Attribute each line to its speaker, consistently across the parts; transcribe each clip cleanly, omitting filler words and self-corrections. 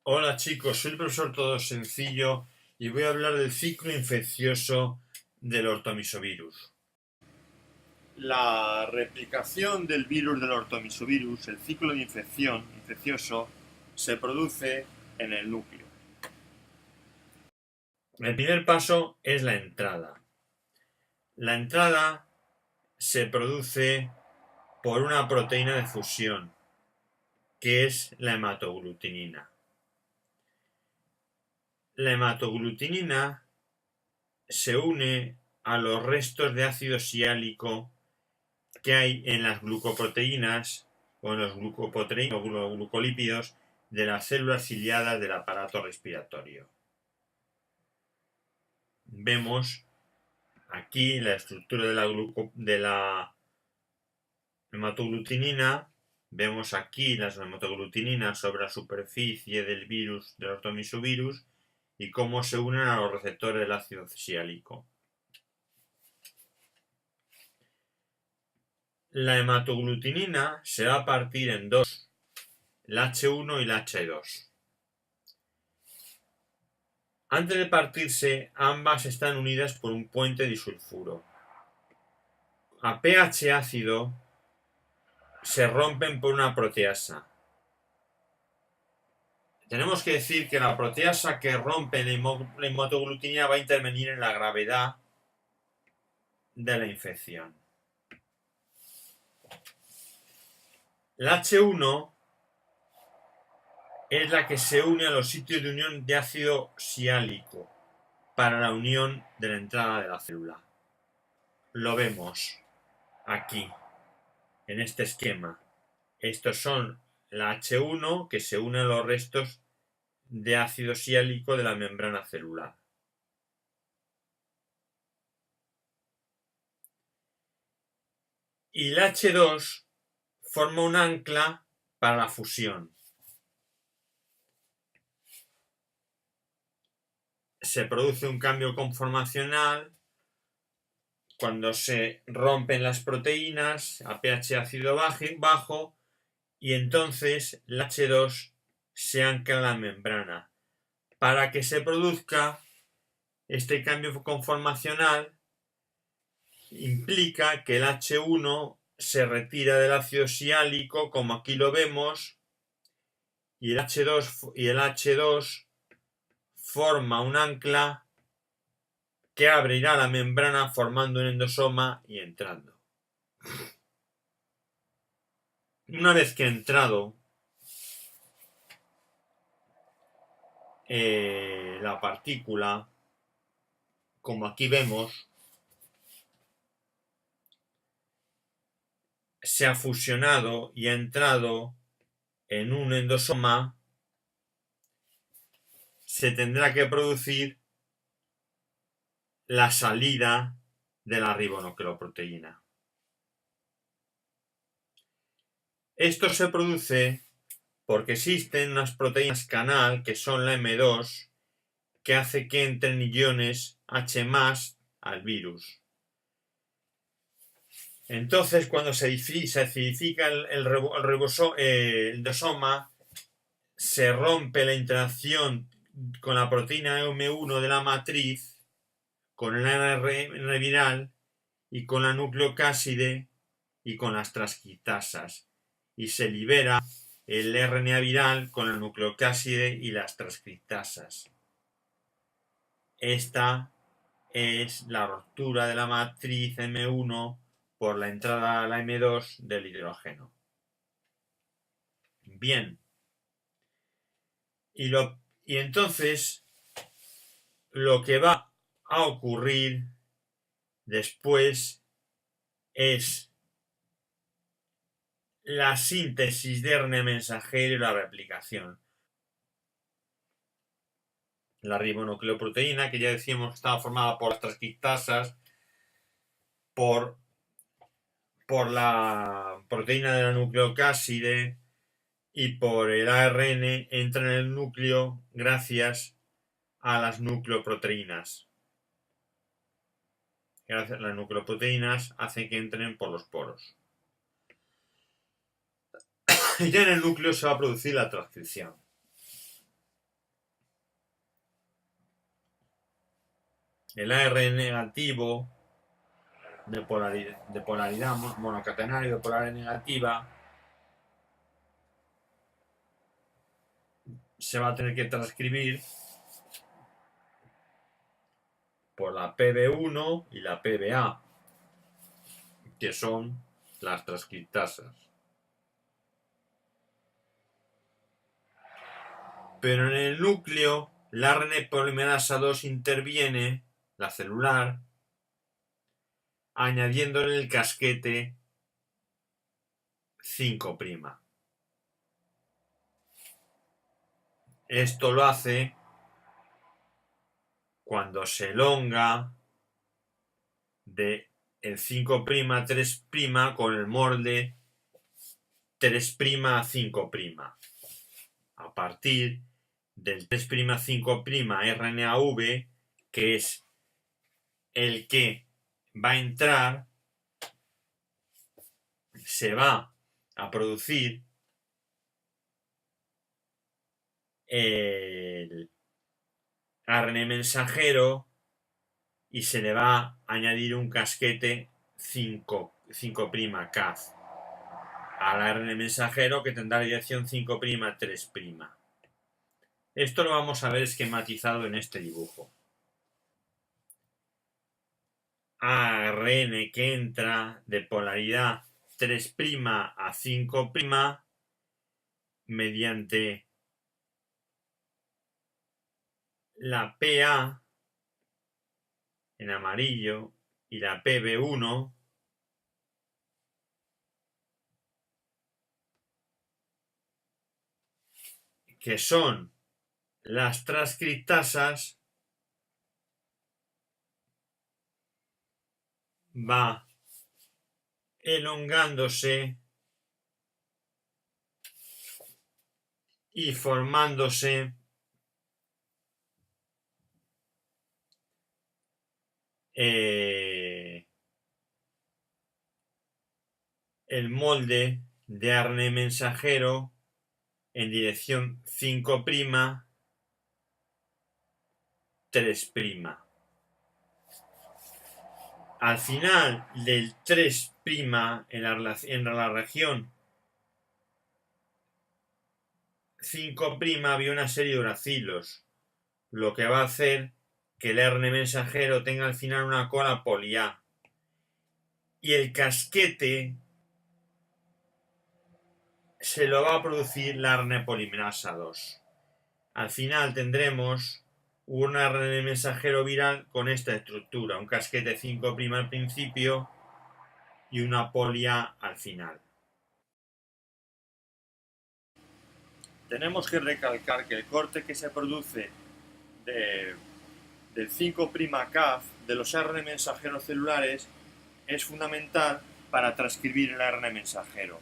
Speaker 1: Hola chicos, soy el profesor Todo Sencillo y voy a hablar del ciclo infeccioso del ortomisovirus. La replicación del virus del ortomisovirus, el ciclo de infección infeccioso, se produce en el núcleo. El primer paso es la entrada. La entrada se produce por una proteína de fusión, que es la hematoglutinina. La hematoglutinina se une a los restos de ácido siálico que hay en las glucoproteínas o en los glucolípidos de las células ciliadas del aparato respiratorio. Vemos aquí la estructura de la hematoglutinina. Vemos aquí las hematoglutininas sobre la superficie del virus, del ortomisovirus, y cómo se unen a los receptores del ácido siálico. La hematoglutinina se va a partir en dos, el H1 y el H2. Antes de partirse, ambas están unidas por un puente disulfuro. A pH ácido se rompen por una proteasa. Tenemos que decir que la proteasa que rompe la hematoglutinina va a intervenir en la gravedad de la infección. La H1 es la que se une a los sitios de unión de ácido siálico para la unión de la entrada de la célula. Lo vemos aquí, en este esquema. Estos son la H1 que se une a los restos de ácido siálico de la membrana celular. Y la H2 forma un ancla para la fusión. Se produce un cambio conformacional cuando se rompen las proteínas a pH ácido bajo y entonces la H2 se ancla en la membrana. Para que se produzca este cambio conformacional implica que el H1 se retira del ácido siálico, como aquí lo vemos, y el H2 forma un ancla que abrirá la membrana formando un endosoma y entrando. Una vez que ha entrado la partícula, como aquí vemos, se ha fusionado y ha entrado en un endosoma, se tendrá que producir la salida de la ribonucleoproteína. Esto se produce porque existen unas proteínas canal que son la M2 que hace que entren iones H+ al virus. Entonces, cuando se acidifica el endosoma, se rompe la interacción con la proteína M1 de la matriz, con el ARN viral y con la nucleocáside y con las transcriptasas, y se libera el RNA viral con la nucleocáside y las transcriptasas. Esta es la ruptura de la matriz M1 por la entrada a la M2 del hidrógeno. Bien. Y entonces lo que va a ocurrir después es la síntesis de RNA mensajero y la replicación. La ribonucleoproteína, que ya decíamos que estaba formada por las transcriptasas, por la proteína de la nucleocáside y por el ARN, entra en el núcleo gracias a las nucleoproteínas. Gracias a las nucleoproteínas hacen que entren por los poros. Y ya en el núcleo se va a producir la transcripción. el ARN negativo de polaridad monocatenario de polaridad negativa se va a tener que transcribir por la PB1 y la PBA, que son las transcriptasas. Pero en el núcleo, la ARN polimerasa 2 interviene, la celular, añadiéndole el casquete 5'. Esto lo hace cuando se elonga de el 5' a 3' con el molde 3' a 5'. A partir del 3' a 5' RNAV, que es el que va a entrar, se va a producir el ARN mensajero y se le va a añadir un casquete 5' CAF al ARN mensajero, que tendrá dirección 5' 3'. Esto lo vamos a ver esquematizado en este dibujo. ARN que entra de polaridad 3' a 5' mediante la PA en amarillo y la PB1, que son las transcriptasas, va elongándose y formándose el molde de ARN mensajero en dirección 5', 3'. Al final del 3' en la región 5' había una serie de uracilos, lo que va a hacer que el ARN mensajero tenga al final una cola poli A. Y el casquete se lo va a producir la ARN polimerasa 2. Al final tendremos un ARN mensajero viral con esta estructura, un casquete 5' al principio y una poli A al final. Tenemos que recalcar que el corte que se produce del 5' CAF de los ARN mensajeros celulares es fundamental para transcribir el ARN mensajero.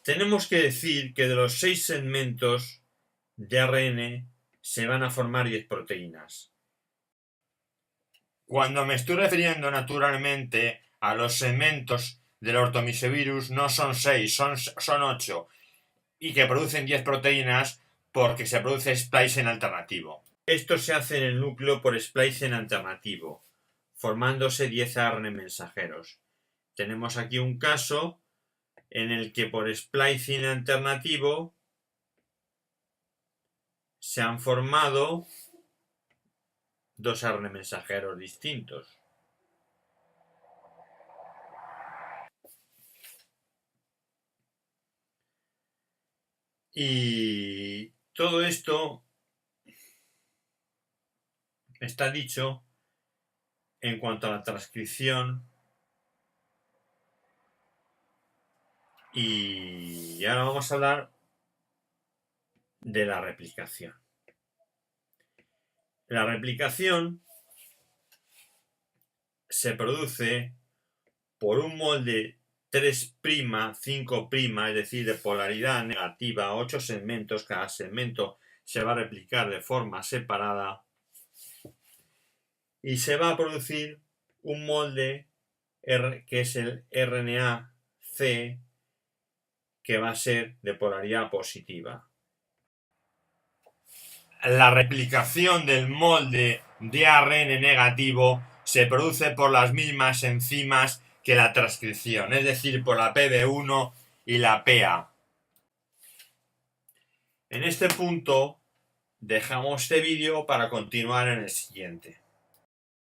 Speaker 1: Tenemos que decir que de los 6 segmentos de ARN se van a formar 10 proteínas. Cuando me estoy refiriendo naturalmente a los segmentos del ortomisovirus, no son 6, son 8, y que producen 10 proteínas porque se produce splicing alternativo. Esto se hace en el núcleo por splicing alternativo, formándose 10 ARN mensajeros. Tenemos aquí un caso en el que por splicing alternativo se han formado 2 ARN mensajeros distintos. Y todo esto está dicho en cuanto a la transcripción. Y ahora vamos a hablar de la replicación. La replicación se produce por un molde 3', 5', es decir, de polaridad negativa, 8 segmentos, cada segmento se va a replicar de forma separada y se va a producir un molde que es el RNA-C, que va a ser de polaridad positiva. La replicación del molde de ARN negativo se produce por las mismas enzimas que la transcripción, es decir, por la PB1 y la PA. En este punto dejamos este vídeo para continuar en el siguiente.